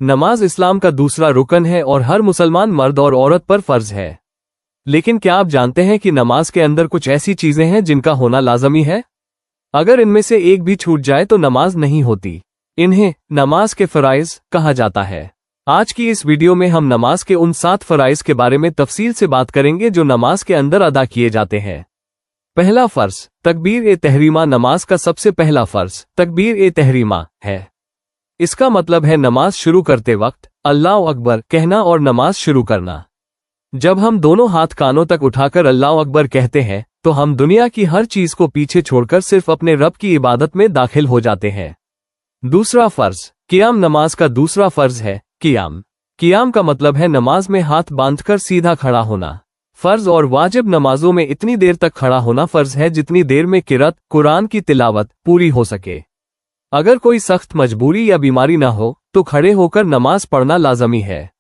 नमाज इस्लाम का दूसरा रुकन है और हर मुसलमान मर्द और औरत पर फर्ज है। लेकिन क्या आप जानते हैं कि नमाज के अंदर कुछ ऐसी चीजें हैं जिनका होना लाजमी है? अगर इनमें से एक भी छूट जाए तो नमाज नहीं होती। इन्हें नमाज के फराइज कहा जाता है। आज की इस वीडियो में हम नमाज के उन 7 फराइज के बारे में तफसील से बात करेंगे जो नमाज के अंदर अदा किए जाते हैं। पहला फर्ज तकबीर ए तहरीमा। नमाज का सबसे पहला फर्ज तकबीर ए तहरीमा है। इसका मतलब है नमाज शुरू करते वक्त अल्लाह अकबर कहना और नमाज शुरू करना। जब हम दोनों हाथ कानों तक उठाकर अल्लाह अकबर कहते हैं तो हम दुनिया की हर चीज को पीछे छोड़कर सिर्फ अपने रब की इबादत में दाखिल हो जाते हैं। दूसरा फर्ज क़ियाम। नमाज का दूसरा फर्ज है क़ियाम। क़ियाम का मतलब है नमाज में हाथ बांधकर सीधा खड़ा होना। फर्ज और वाजिब नमाजों में इतनी देर तक खड़ा होना फर्ज है जितनी देर में किरात कुरान की तिलावत पूरी हो सके। अगर कोई सख्त मजबूरी या बीमारी न हो तो खड़े होकर नमाज पढ़ना लाजमी है।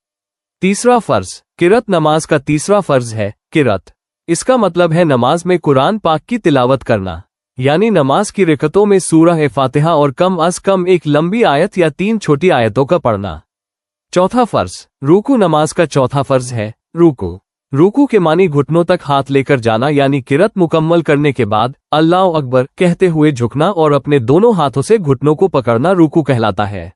तीसरा फर्ज किरात। नमाज का तीसरा फर्ज है किरात। इसका मतलब है नमाज में कुरान पाक की तिलावत करना, यानी नमाज की रकतों में सूरह फातिहा और कम अज कम एक लंबी आयत या 3 छोटी आयतों का पढ़ना। चौथा फर्ज रुकू। नमाज का चौथा फर्ज है रुकू। रुकू के मानी घुटनों तक हाथ लेकर जाना, यानी किरात मुकम्मल करने के बाद अल्लाह अकबर कहते हुए झुकना और अपने दोनों हाथों से घुटनों को पकड़ना रुकू कहलाता है।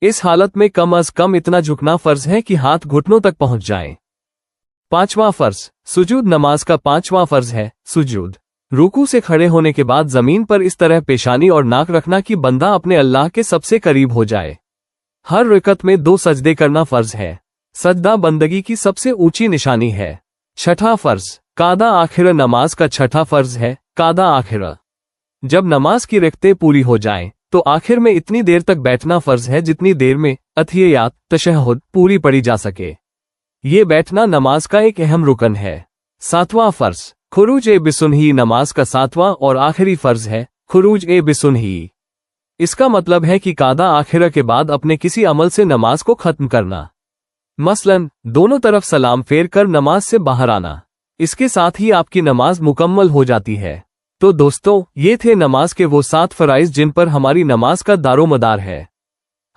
इस हालत में कम अज कम इतना झुकना फर्ज है कि हाथ घुटनों तक पहुंच जाएं। पांचवा फर्ज सुजूद। नमाज का पांचवा फर्ज है सुजूद। रुकू से खड़े होने के बाद जमीन पर इस तरह पेशानी और नाक रखना कि बंदा अपने अल्लाह के सबसे करीब हो जाए। हर रकत में 2 सजदे करना फर्ज है। सजदा बंदगी की सबसे ऊंची निशानी है। छठा फर्ज कादा आखिर। नमाज का छठा फर्ज है कादा आखिर। जब नमाज की रकतें पूरी हो जाएं, तो आखिर में इतनी देर तक बैठना फर्ज है जितनी देर में अतहियात तशहुद पूरी पढ़ी जा सके। ये बैठना नमाज का एक अहम रुकन है। सातवां फर्ज खुरूज ए बिसुनही। नमाज का सातवां और आखिरी फर्ज है खुरूज ए बिसुनही। इसका मतलब है कि कादा आखिर के बाद अपने किसी अमल से नमाज को खत्म करना, मसलन दोनों तरफ सलाम फेर कर नमाज से बाहर आना। इसके साथ ही आपकी नमाज मुकम्मल हो जाती है। तो दोस्तों, ये थे नमाज के वो 7 फराइज जिन पर हमारी नमाज का दारोमदार है।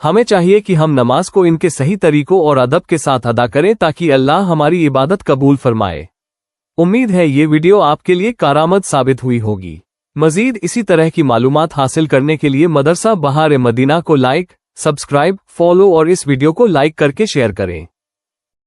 हमें चाहिए कि हम नमाज को इनके सही तरीकों और अदब के साथ अदा करें ताकि अल्लाह हमारी इबादत कबूल फरमाए। उम्मीद है ये वीडियो आपके लिए कारआमद साबित हुई होगी। मजीद इसी तरह की मालूमात हासिल करने के लिए मदरसा बहार-ए-मदीना को लाइक, सब्सक्राइब, फॉलो और इस वीडियो को लाइक करके शेयर करें।